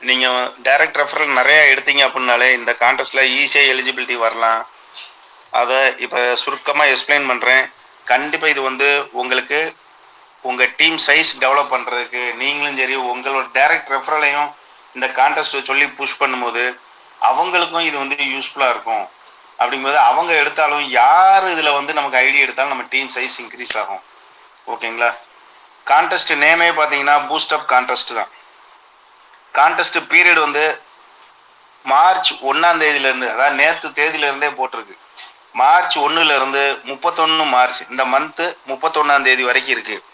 நீங்கள் direct referral நிறையா எடுத்தீங்க அப்படின்னாலே இந்த கான்டெஸ்ட்டில் ஈஸியாக எலிஜிபிலிட்டி வரலாம். அதை இப்போ சுருக்கமாக எக்ஸ்பிளைன் பண்ணுறேன். கண்டிப்பாக இது வந்து உங்களுக்கு உங்கள் டீம் சைஸ் டெவலப் பண்ணுறதுக்கு நீங்களும் சரி உங்களோட டைரக்ட் ரெஃபரலையும் இந்த கான்டெஸ்ட்டை சொல்லி புஷ் பண்ணும்போது அவங்களுக்கும் இது வந்து யூஸ்ஃபுல்லாக இருக்கும். அப்படிங்கும்போது அவங்க எடுத்தாலும் யார் இதில் வந்து நமக்கு ஐடியா எடுத்தாலும் நம்ம டீம் சைஸ் இன்க்ரீஸ் ஆகும். ஓகேங்களா? கான்டெஸ்ட் நேமே பார்த்தீங்கன்னா பூஸ்டப் கான்டெஸ்ட் தான். கான்டெஸ்ட் பீரியட் வந்து மார்ச் 1ஆம் தேதியிலேருந்து, அதாவது நேற்று தேதியிலேருந்தே போட்டிருக்கு. மார்ச் 1லேருந்து 31 மார்ச், இந்த மந்த்து 31ஆம் தேதி வரைக்கும் இருக்குது.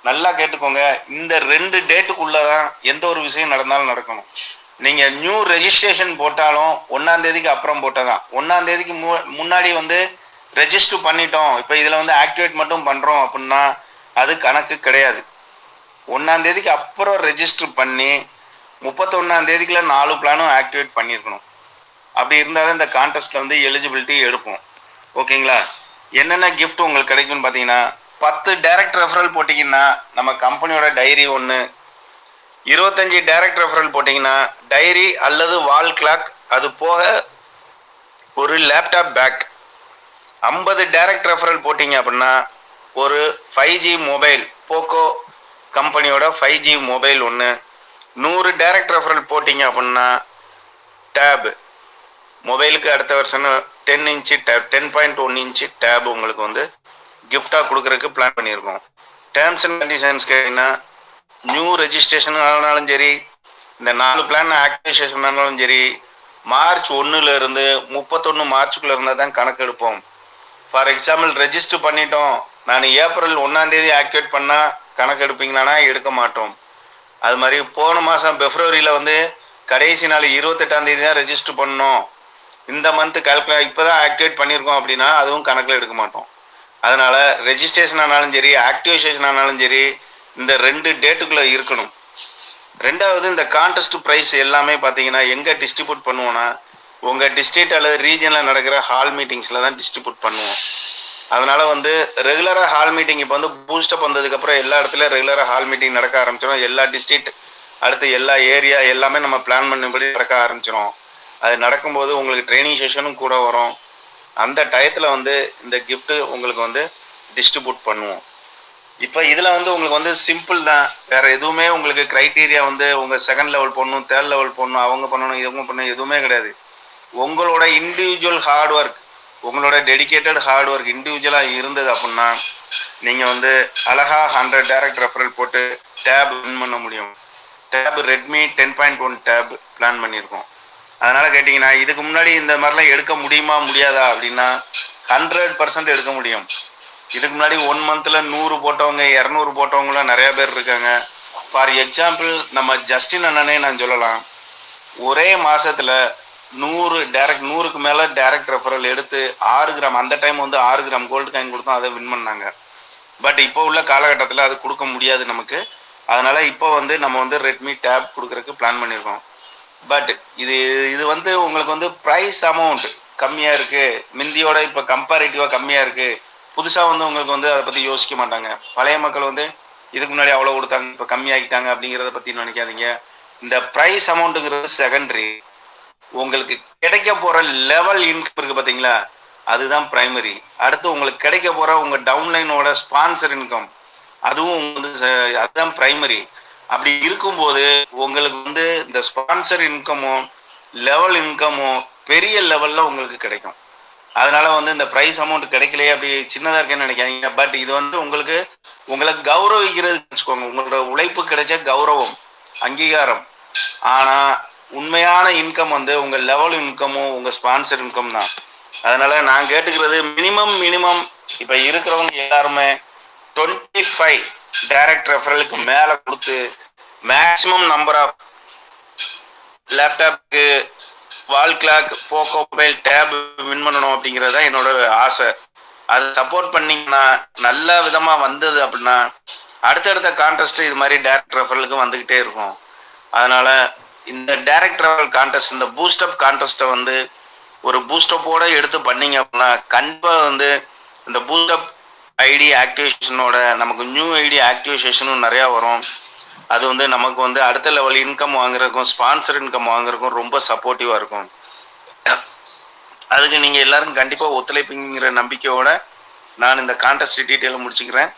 நல்லா கேட்டுக்கோங்க. இந்த 2 டேட்டுக்குள்ளே தான் எந்த ஒரு விஷயம் நடந்தாலும் நடக்கணும். நீங்கள் நியூ ரெஜிஸ்ட்ரேஷன் போட்டாலும் 1ஆம் தேதிக்கு அப்புறம் போட்டால் தான். 1ஆம் தேதிக்கு முன்னாடி வந்து ரெஜிஸ்டர் பண்ணிட்டோம், இப்போ இதில் வந்து ஆக்டிவேட் மட்டும் பண்ணுறோம் அப்படின்னா அது கணக்கு கிடையாது. 1ஆம் தேதிக்கு அப்புறம் ரெஜிஸ்டர் பண்ணி 31ஆம் தேதிக்குள்ள 4 பிளானும் ஆக்டிவேட் பண்ணியிருக்கணும். அப்படி இருந்தால் தான் இந்த கான்டெஸ்ட்டில் வந்து எலிஜிபிலிட்டி எடுப்போம். ஓகேங்களா? என்னென்ன கிஃப்ட் உங்களுக்கு கிடைக்கும்னு பார்த்தீங்கன்னா, 10 டைரக்ட் ரெஃபரல் போட்டிங்கன்னா நம்ம கம்பெனியோட டைரி ஒன்று, 25 டைரக்ட் ரெஃபரல் போட்டிங்கன்னா டைரி அல்லது வால் கிளாக், அது போக ஒரு லேப்டாப் பேக். 50 டைரக்ட் ரெஃபரல் போட்டிங்க அப்படின்னா ஒரு 5G மொபைல், போக்கோ கம்பெனியோட 5G மொபைல் ஒன்று. 100 டைரக்ட் ரெஃபரல் போட்டிங்க அப்படின்னா டேப், மொபைலுக்கு அடுத்த வருஷம் 10 இன்ச்சு டேப், 10.1 இன்ச்சு டேப் உங்களுக்கு வந்து கிஃப்டாக கொடுக்குறதுக்கு பிளான் பண்ணியிருக்கோம். டேர்ம்ஸ் அண்ட் கண்டிஷன்ஸ் கேட்டிங்கன்னா, நியூ ரெஜிஸ்ட்ரேஷன் ஆனாலும் சரி, இந்த 4 பிளான் ஆக்டிவேஷன் ஆனாலும் சரி, மார்ச் 1லேருந்து 31 மார்ச்சுக்குள்ளே இருந்தால் தான் கணக்கு எடுப்போம். ஃபார் எக்ஸாம்பிள் ரெஜிஸ்டர் பண்ணிட்டோம், நான் ஏப்ரல் 1ஆம் தேதி ஆக்டிவேட் பண்ணால் கணக்கு எடுப்பீங்களானா எடுக்க மாட்டோம். அது மாதிரி போன மாதம் பிப்ரவரியில் வந்து கடைசி நாள் 28ஆம் தேதி தான் ரெஜிஸ்டர் பண்ணோம், இந்த மந்த் இப்போ தான் ஆக்டிவேட் பண்ணியிருக்கோம் அப்படின்னா அதுவும் கணக்கில் எடுக்க மாட்டோம். அதனால் ரெஜிஸ்ட்ரேஷன் ஆனாலும் சரி ஆக்டிவேஷன் ஆனாலும் சரி இந்த 2 டேட்டுக்குள்ளே இருக்கணும். ரெண்டாவது, இந்த கான்டெஸ்ட் ப்ரைஸ் எல்லாமே பார்த்தீங்கன்னா எங்கே டிஸ்ட்ரிபியூட் பண்ணுவோன்னா உங்கள் டிஸ்ட்ரிக்ட் அல்லது ரீஜனில் நடக்கிற ஹால் மீட்டிங்ஸில் தான் டிஸ்ட்ரிபியூட் பண்ணுவோம். அதனால் வந்து ரெகுலராக ஹால் மீட்டிங் இப்போ வந்து பூஸ்டப் வந்ததுக்கப்புறம் எல்லா இடத்துலையும் ரெகுலராக ஹால் மீட்டிங் நடக்க ஆரம்பிச்சிடும். எல்லா டிஸ்ட்ரிக்ட் அடுத்து எல்லா ஏரியா எல்லாமே நம்ம பிளான் பண்ணபடி நடக்க ஆரம்பிச்சிடும். அது நடக்கும்போது உங்களுக்கு ட்ரைனிங் செஷனும் கூட வரும். அந்த டயத்தில் வந்து இந்த கிஃப்ட்டு உங்களுக்கு வந்து டிஸ்ட்ரிபியூட் பண்ணுவோம். இப்போ இதில் வந்து உங்களுக்கு வந்து சிம்பிள் தான், வேறு எதுவுமே உங்களுக்கு க்ரைட்டீரியா வந்து உங்கள் செகண்ட் லெவல் போடணும், தேர்ட் லெவல் போடணும், அவங்க பண்ணணும், இவங்க பண்ணணும், எதுவுமே கிடையாது. உங்களோட இண்டிவிஜுவல் ஹார்ட் ஒர்க், உங்களோட டெடிக்கேட்டட் ஹார்ட் ஒர்க் இண்டிவிஜுவலாக இருந்தது அப்படின்னா நீங்கள் வந்து அழகாக 100 டைரக்ட் ரெஃபரல் போட்டு டேப் வின் பண்ண முடியும். டேப் ரெட்மி 10.1 டேப் பிளான் பண்ணியிருக்கோம். அதனால் கேட்டிங்கன்னா இதுக்கு முன்னாடி இந்த மாதிரிலாம் எடுக்க முடியுமா முடியாதா அப்படின்னா 100% எடுக்க முடியும். இதுக்கு முன்னாடி 1 மந்த்தில் 100 போட்டவங்க 200 போட்டவங்களாம் நிறையா பேர் இருக்காங்க. ஃபார் எக்ஸாம்பிள் நம்ம ஜஸ்டின் அண்ணனே நான் சொல்லலாம், ஒரே மாதத்தில் 100க்கு மேலே டைரக்ட் ரெஃபரல் எடுத்து 6 கிராம், அந்த டைம் வந்து 6 கிராம் கோல்டு காயின் கொடுத்தோம், அதை வின் பண்ணாங்க. பட் இப்போ உள்ள காலகட்டத்தில் அது கொடுக்க முடியாது நமக்கு. அதனால் இப்போ வந்து நம்ம வந்து ரெட்மி டேப் கொடுக்குறதுக்கு பிளான் பண்ணியிருக்கோம். பட் இது வந்து உங்களுக்கு வந்து ப்ரைஸ் அமௌண்ட் கம்மியாக இருக்குது, மிந்தியோட இப்போ கம்பேரிட்டிவாக கம்மியாக இருக்குது. புதுசாக வந்து உங்களுக்கு வந்து அதை பற்றி யோசிக்க மாட்டாங்க. பழைய மக்கள் வந்து இதுக்கு முன்னாடி அவ்வளோ கொடுத்தாங்க இப்போ கம்மியாகிட்டாங்க அப்படிங்கிறத பற்றி நினைக்காதீங்க. இந்த ப்ரைஸ் அமௌண்ட்டுங்கிறது செகண்டரி. உங்களுக்கு கிடைக்க போகிற லெவல் இன்கம் இருக்குது பார்த்தீங்களா, அதுதான் ப்ரைமரி. அடுத்து உங்களுக்கு கிடைக்க போகிற உங்கள் டவுன்லைனோட ஸ்பான்சர் இன்கம், அதுவும் வந்து அதுதான் ப்ரைமரி. அப்படி இருக்கும்போது உங்களுக்கு வந்து இந்த ஸ்பான்சர் இன்கமும் லெவல் இன்கமும் பெரிய லெவலில் உங்களுக்கு கிடைக்கும். அதனால வந்து இந்த ப்ரைஸ் அமௌண்ட் கிடைக்கலையே அப்படி சின்னதாக இருக்கேன்னு நினைக்காதீங்க. பட் இது வந்து உங்களை கௌரவிக்கிறதுக்கு வச்சுக்கோங்க. உங்களோட உழைப்பு கிடைச்ச கௌரவம், அங்கீகாரம். ஆனால் உண்மையான இன்கம் வந்து உங்கள் லெவல் இன்கமும் உங்கள் ஸ்பான்சர் இன்கம் தான். அதனால நான் கேட்டுக்கிறது மினிமம் இப்போ இருக்கிறவங்க எல்லாருமே 25 டைரக்ட் ரெஃபரலுக்கு மேலே கொடுத்து மேக்ஸிமம் நம்பர் ஆஃப் லேப்டாப்க்கு, wall clock, Poco mobile, tab win பண்ணணும் அப்படிங்கிறது தான் என்னோட ஆசை. அதை சப்போர்ட் பண்ணிங்கன்னா நல்ல விதமாக வந்தது அப்படின்னா அடுத்தடுத்த கான்டெஸ்ட் இது மாதிரி டைரக்ட் ரெஃபரலுக்கு வந்துக்கிட்டே இருக்கும். அதனால் இந்த டைரக்ட் ரெஃபரல் கான்டெஸ்ட், இந்த பூஸ்டப் கான்டெஸ்ட்டை வந்து ஒரு பூஸ்டப்போடு எடுத்து பண்ணிங்க அப்படின்னா கண்டிப்பாக வந்து இந்த பூஸ்டப் ஐடி ஆக்டிவேஷனோட நமக்கு நியூ ஐடி ஆக்டிவேஷனும் நிறையா வரும். அது வந்து நமக்கு வந்து அடுத்த லெவல் இன்கம் வாங்குறதுக்கும் ஸ்பான்சர் இன்கம் வாங்குறதுக்கும் ரொம்ப சப்போர்ட்டிவாக இருக்கும். அதுக்கு நீங்கள் எல்லாரும் கண்டிப்பாக ஒத்துழைப்பீங்கிற நம்பிக்கையோட நான் இந்த கான்டெஸ்ட் டீட்டெயிலை முடிச்சுக்கிறேன்.